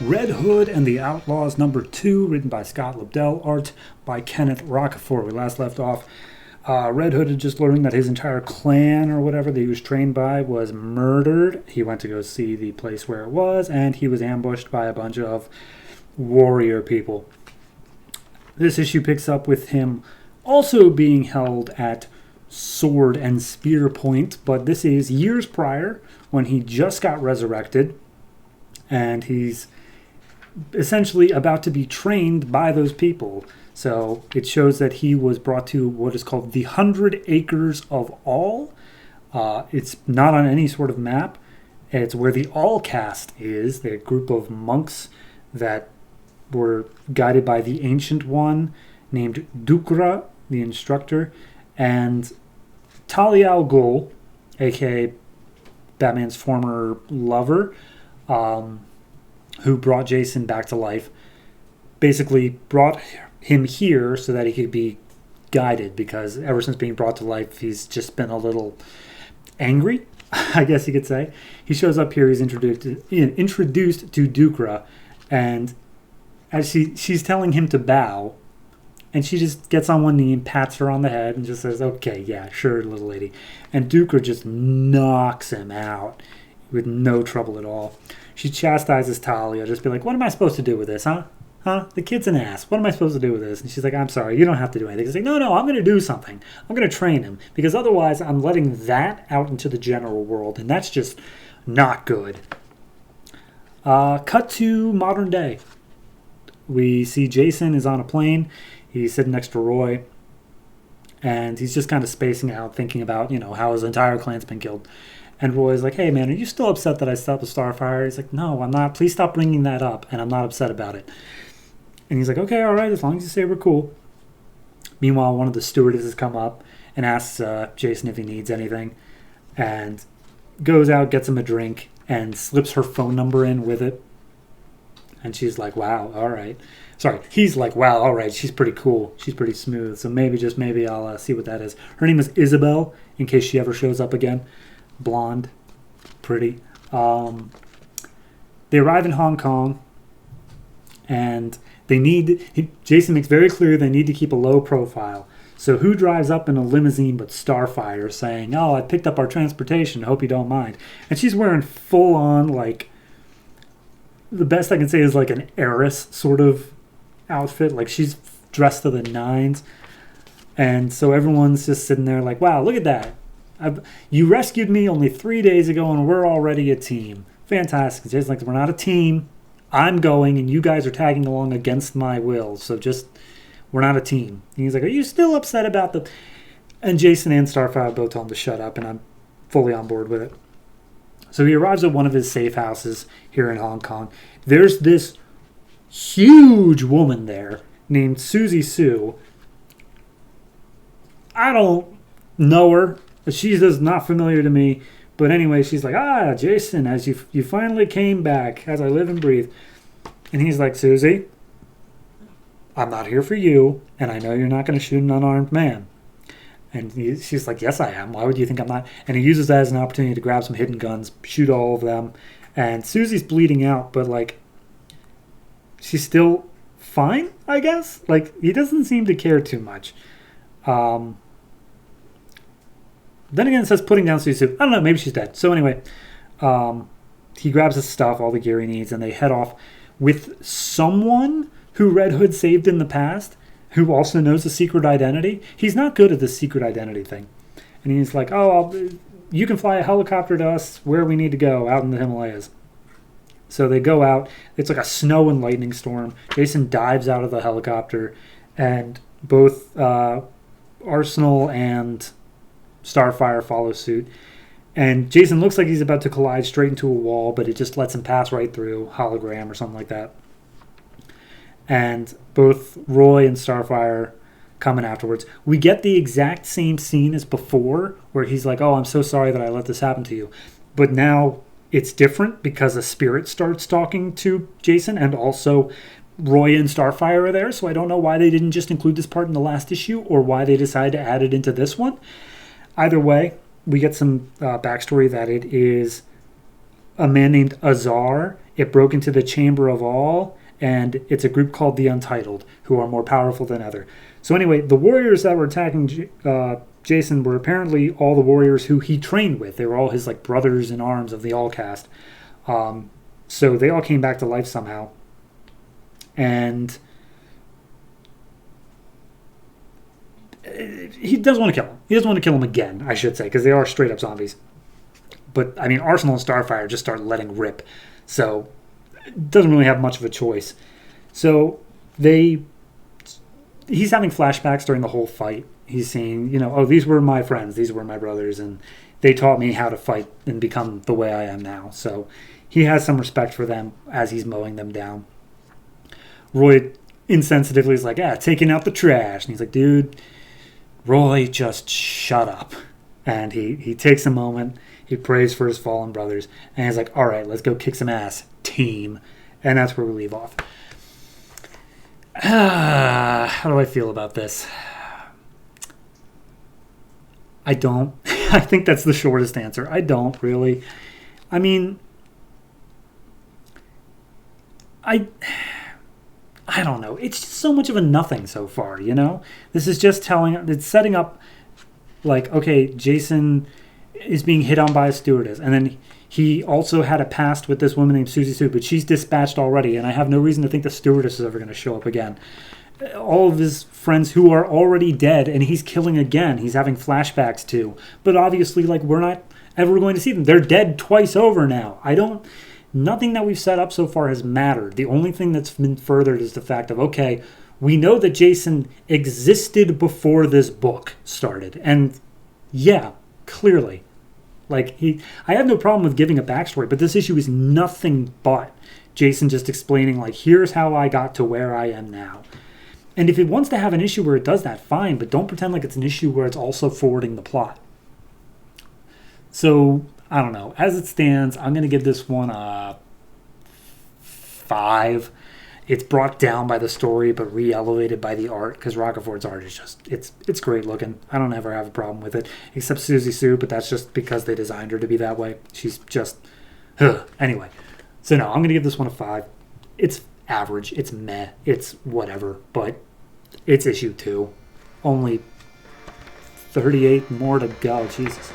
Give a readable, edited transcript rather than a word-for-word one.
Red Hood and the Outlaws #2, written by Scott Lobdell, art by Kenneth Rocafort. We last left off. Red Hood had just learned that his entire clan, or whatever, that he was trained by, was murdered. He went to go see the place where it was, and he was ambushed by a bunch of warrior people. This issue picks up with him also being held at sword and spear point, but this is years prior when he just got resurrected, and he's essentially about to be trained by those people. So it shows that he was brought to what is called the 100 Acres of All. It's not on any sort of map. It's where the All Caste is, the group of monks that were guided by the Ancient One named Dukra, the instructor, and Talia al Ghul, aka Batman's former lover, who brought Jason back to life, basically brought him here so that he could be guided, because ever since being brought to life, he's just been a little angry, I guess you could say. He shows up here, he's introduced to Dukra, and as she's telling him to bow, and she just gets on one knee and pats her on the head and just says, "Okay, yeah, sure, little lady." And Dukra just knocks him out with no trouble at all. She chastises Talia, just be like, "What am I supposed to do with this, huh? The kid's an ass. What am I supposed to do with this?" And she's like, "I'm sorry, you don't have to do anything." He's like, No, I'm going to do something. I'm going to train him, because otherwise I'm letting that out into the general world, and that's just not good. Cut to modern day. We see Jason is on a plane. He's sitting next to Roy, and he's just kind of spacing out, thinking about, how his entire clan's been killed. And Roy's like, "Hey, man, are you still upset that I stopped the Starfire?" He's like, "No, I'm not. Please stop bringing that up, and I'm not upset about it." And he's like, "Okay, all right, as long as you say we're cool." Meanwhile, one of the stewardesses come up and asks Jason if he needs anything, and goes out, gets him a drink, and slips her phone number in with it. And she's like, "Wow, all right." Sorry, he's like, "Wow, all right, she's pretty cool. She's pretty smooth. So maybe I'll see what that is." Her name is Isabel, in case she ever shows up again. Blonde, pretty. They arrive in Hong Kong, and Jason makes very clear they need to keep a low profile. So who drives up in a limousine but Starfire, saying, "Oh, I picked up our transportation, hope you don't mind." And she's wearing full on, like, the best I can say is like an heiress sort of outfit. Like, she's dressed to the nines. And so everyone's just sitting there like, "Wow, look at that. You rescued me only 3 days ago, and we're already a team. Fantastic." Jason's like, "We're not a team. I'm going, and you guys are tagging along against my will. So we're not a team." And he's like, "Are you still upset about the..." And Jason and Starfire both tell him to shut up, and I'm fully on board with it. So he arrives at one of his safe houses here in Hong Kong. There's this huge woman there named Susie Sue. I don't know her. She's just not familiar to me. But anyway, she's like, "Jason, as you finally came back, as I live and breathe." And he's like, "Susie, I'm not here for you, and I know you're not going to shoot an unarmed man." And she's like, "Yes, I am. Why would you think I'm not?" And he uses that as an opportunity to grab some hidden guns, shoot all of them. And Susie's bleeding out, but, like, she's still fine, I guess? Like, he doesn't seem to care too much. Then again, it says putting down Susie. I don't know, maybe she's dead. So anyway, he grabs his stuff, all the gear he needs, and they head off with someone who Red Hood saved in the past, who also knows the secret identity. He's not good at the secret identity thing. And he's like, "You can fly a helicopter to us where we need to go, out in the Himalayas." So they go out. It's like a snow and lightning storm. Jason dives out of the helicopter, and both Arsenal and Starfire follow suit. And Jason looks like he's about to collide straight into a wall, but it just lets him pass right through, hologram or something like that. And both Roy and Starfire come in afterwards. We get the exact same scene as before, where he's like, "Oh, I'm so sorry that I let this happen to you." But now it's different because a spirit starts talking to Jason, and also Roy and Starfire are there. So I don't know why they didn't just include this part in the last issue, or why they decided to add it into this one. Either way, we get some backstory that it is a man named Azar. It broke into the Chamber of All, and it's a group called the Untitled, who are more powerful than ever. So anyway, the warriors that were attacking Jason were apparently all the warriors who he trained with. They were all his like brothers in arms of the All Cast. So they all came back to life somehow. And he doesn't want to kill him. He doesn't want to kill him again, I should say, because they are straight up zombies. But, I mean, Arsenal and Starfire just start letting rip. So, doesn't really have much of a choice. So, he's having flashbacks during the whole fight. He's saying, you know, oh, these were my friends. These were my brothers. And they taught me how to fight and become the way I am now. So, he has some respect for them as he's mowing them down. Roy insensitively is like, taking out the trash. And he's like, dude, Roy, just shut up. And he takes a moment. He prays for his fallen brothers. And he's like, all right, let's go kick some ass, team. And that's where we leave off. How do I feel about this? I don't. I think that's the shortest answer. I don't, really. I mean, I don't know. It's just so much of a nothing so far, you know? This is just it's setting up, like, okay, Jason is being hit on by a stewardess. And then he also had a past with this woman named Susie Sue, but she's dispatched already. And I have no reason to think the stewardess is ever going to show up again. All of his friends who are already dead, and he's killing again. He's having flashbacks to. But obviously, like, we're not ever going to see them. They're dead twice over now. Nothing that we've set up so far has mattered. The only thing that's been furthered is the fact of, okay, we know that Jason existed before this book started. And yeah, clearly. Like, I have no problem with giving a backstory, but this issue is nothing but Jason just explaining, like, here's how I got to where I am now. And if it wants to have an issue where it does that, fine, but don't pretend like it's an issue where it's also forwarding the plot. So, I don't know. As it stands, I'm going to give this one a 5. It's brought down by the story, but re-elevated by the art, because Rockeford's art is just, it's great looking. I don't ever have a problem with it, except Susie Sue, but that's just because they designed her to be that way. She's just, anyway. So no, I'm going to give this one a 5. It's average, it's meh, it's whatever, but it's issue 2. Only 38 more to go, Jesus.